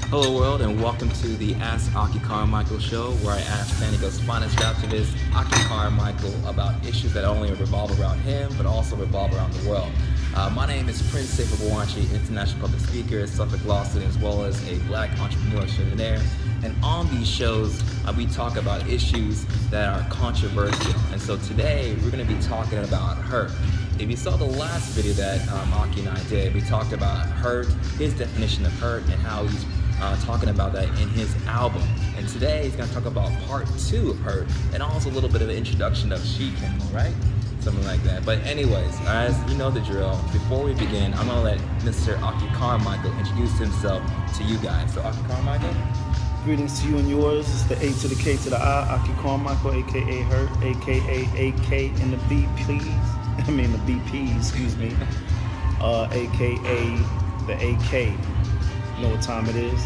Hello, world, and welcome to the Ask Aki Carmichael show, where I ask San Diego's finest activist, Aki Carmichael, about issues that not only revolve around him, but also revolve around the world. My name is Prince Sefa Bawanchi, international public speaker, Suffolk Law student, as well as a black entrepreneur extraordinaire. And on these shows, we talk about issues that are controversial. And so today, we're going to be talking about hurt. If you saw the last video that Aki and I did, we talked about hurt, his definition of hurt, and how he's talking about that in his album. And today he's going to talk about part 2 of Hurt, and also a little bit of an introduction of She Kimbo, right? Something like that. But anyways, as you know the drill, before we begin, I'm going to let Mr. Aki Carmichael introduce himself to you guys. So Aki Carmichael? Greetings to you and yours. It's the A to the K to the I, Aki Carmichael, aka Hurt, aka AK in the B, please. I mean the BP, excuse me. Aka the AK. You know what time it is.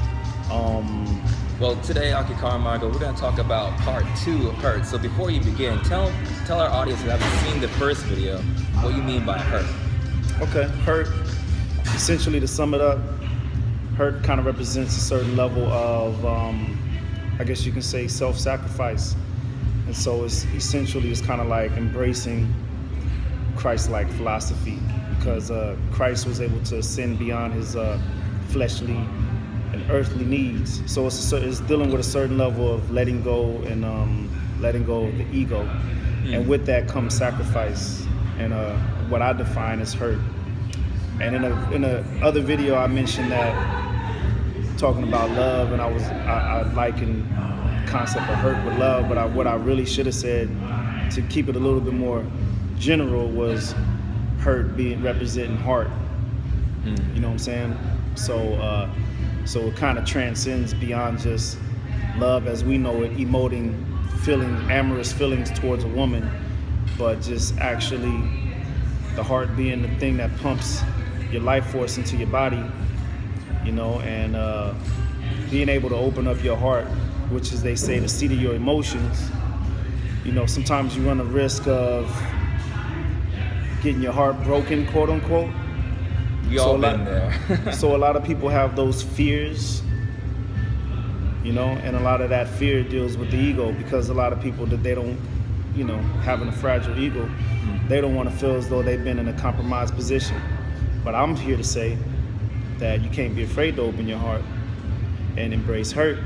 Well, today, Aki Carmichael, we're going to talk about part 2 of Hurt. So before you begin, tell our audience who haven't seen the first video what you mean by hurt. Okay, hurt, essentially to sum it up, hurt kind of represents a certain level of, I guess you can say, self-sacrifice. And so it's kind of like embracing Christ-like philosophy, because Christ was able to ascend beyond his fleshly and earthly needs. So it's dealing with a certain level of letting go and letting go of the ego. And with that comes sacrifice, and what I define as hurt. And in a other video I mentioned that, talking about love, and I likened the concept of hurt with love, but what I really should have said, to keep it a little bit more general, was hurt being representing heart. You know what I'm saying? So it kind of transcends beyond just love as we know it, emoting, feeling amorous feelings towards a woman, but just actually the heart being the thing that pumps your life force into your body, you know, and being able to open up your heart, which is, they say, the seat of your emotions. You know, sometimes you run a risk of getting your heart broken, quote unquote. We all been there. So a lot of people have those fears, you know, and a lot of that fear deals with the ego, because a lot of people that they don't, you know, having a fragile ego, they don't want to feel as though they've been in a compromised position. But I'm here to say that you can't be afraid to open your heart and embrace hurt,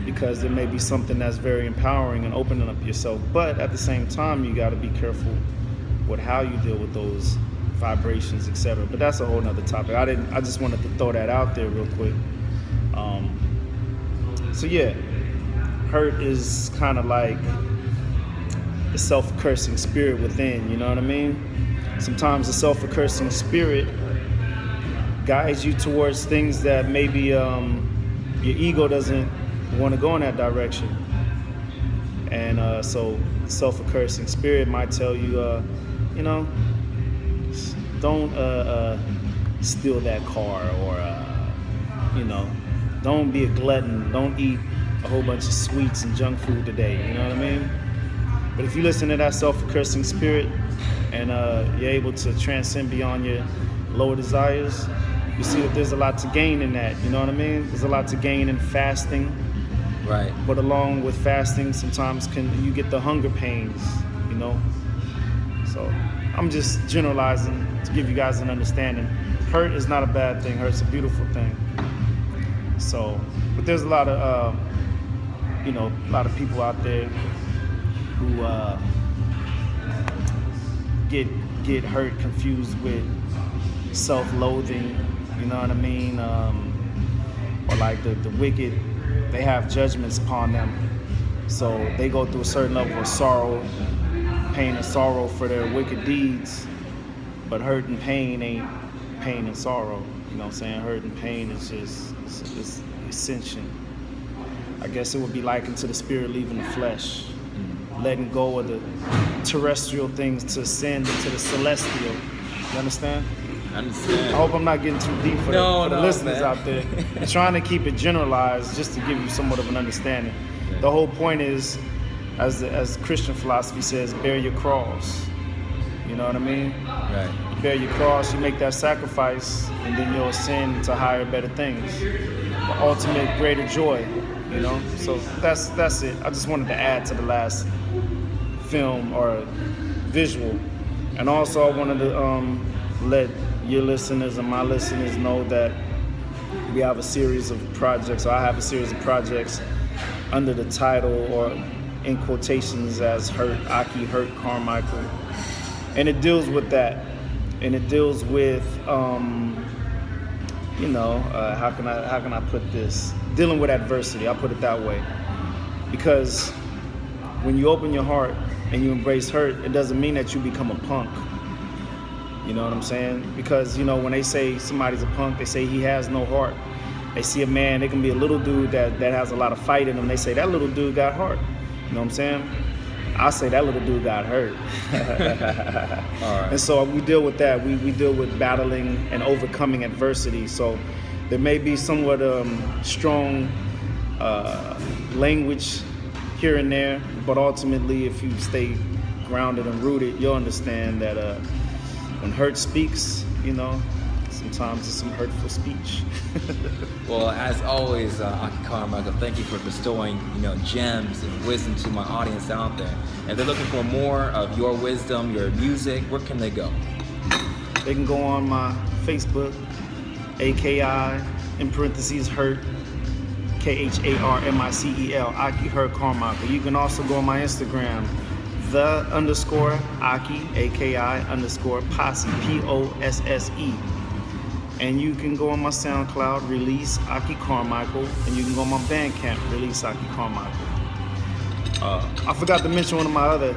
because there may be something that's very empowering in opening up yourself. But at the same time, you got to be careful with how you deal with those vibrations, etc. But that's a whole nother topic. I just wanted to throw that out there real quick. So yeah, hurt is kind of like the self-cursing spirit within, you know what I mean? Sometimes the self-cursing spirit guides you towards things that maybe your ego doesn't want to go in that direction. And so self-cursing spirit might tell you, you know, don't steal that car, or you know, don't be a glutton, don't eat a whole bunch of sweets and junk food today, you know what I mean? But if you listen to that self-cursing spirit, and you're able to transcend beyond your lower desires, you see that there's a lot to gain in that, you know what I mean? There's a lot to gain in fasting. Right. But along with fasting, sometimes you get the hunger pains, you know? So I'm just generalizing to give you guys an understanding. Hurt is not a bad thing. Hurt's a beautiful thing. So, but there's a lot of, you know, a lot of people out there who get hurt confused with self-loathing. You know what I mean? Or like the wicked, they have judgments upon them. So they go through a certain level of sorrow, pain and sorrow for their wicked deeds, but hurt and pain ain't pain and sorrow. You know what I'm saying? Hurt and pain is just it's ascension. I guess it would be likened to the spirit leaving the flesh, letting go of the terrestrial things to ascend into the celestial. You understand? I understand. I hope I'm not getting too deep for the listeners, man, out there. I'm trying to keep it generalized just to give you somewhat of an understanding. Yeah. The whole point is, as Christian philosophy says, bear your cross. You know what I mean? Right. bear your cross, you make that sacrifice, and then you'll ascend to higher, better things. The ultimate greater joy, you know? So that's it. I just wanted to add to the last film or visual. And also I wanted to let your listeners and my listeners know that we have a series of projects, or I have a series of projects under the title or in quotations as Hurt, Aki Hurt Carmichael. And it deals with that. And it deals with, how can I put this? Dealing with adversity, I'll put it that way. Because when you open your heart and you embrace hurt, it doesn't mean that you become a punk. You know what I'm saying? Because, when they say somebody's a punk, they say he has no heart. They see a man, they can be a little dude that has a lot of fight in him. They say that little dude got heart. You know what I'm saying? I say that little dude got hurt. All right. And so we deal with that. We deal with battling and overcoming adversity. So there may be somewhat strong language here and there, but ultimately if you stay grounded and rooted, you'll understand that when hurt speaks, sometimes it's some hurtful speech. Well, as always, Aki Carmichael, thank you for bestowing, gems and wisdom to my audience out there. And if they're looking for more of your wisdom, your music, where can they go? They can go on my Facebook, AKI, in parentheses, Hurt, KHARMICEL, Aki Hurt Carmichael. You can also go on my Instagram, _Aki, AKI _Posse, POSSE. And you can go on my SoundCloud, Release Aki Carmichael, and you can go on my Bandcamp, Release Aki Carmichael. I forgot to mention one of my other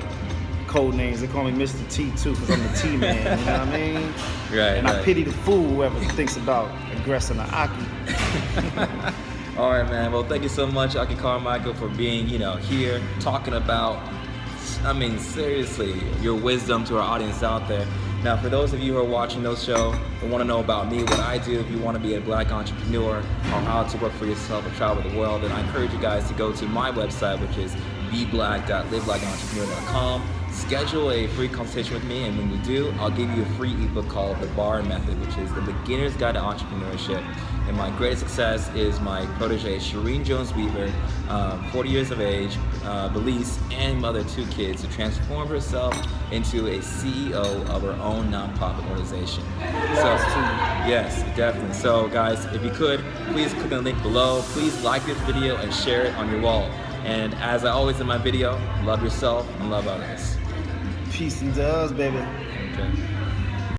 code names. They call me Mr. T too, because I'm the T man. You know what I mean? Right. And I pity the fool whoever thinks about aggressing the Aki. All right, man. Well, thank you so much, Aki Carmichael, for being, here talking about, seriously, your wisdom to our audience out there. Now, for those of you who are watching those shows and want to know about me, what I do, if you want to be a black entrepreneur or how to work for yourself or travel the world, then I encourage you guys to go to my website, which is beblack.livelikeanentrepreneur.com. Schedule a free consultation with me, and when you do, I'll give you a free ebook called The BAR Method, which is the Beginner's Guide to Entrepreneurship. And my greatest success is my protege, Shireen Jones-Weaver, 40 years of age, Belize, and mother of 2 kids, who transformed herself into a CEO of her own nonprofit organization. So, yes, definitely. So, guys, if you could, please click on the link below. Please like this video and share it on your wall. And as I always in my video, love yourself and love others. Peace and does, baby. Okay.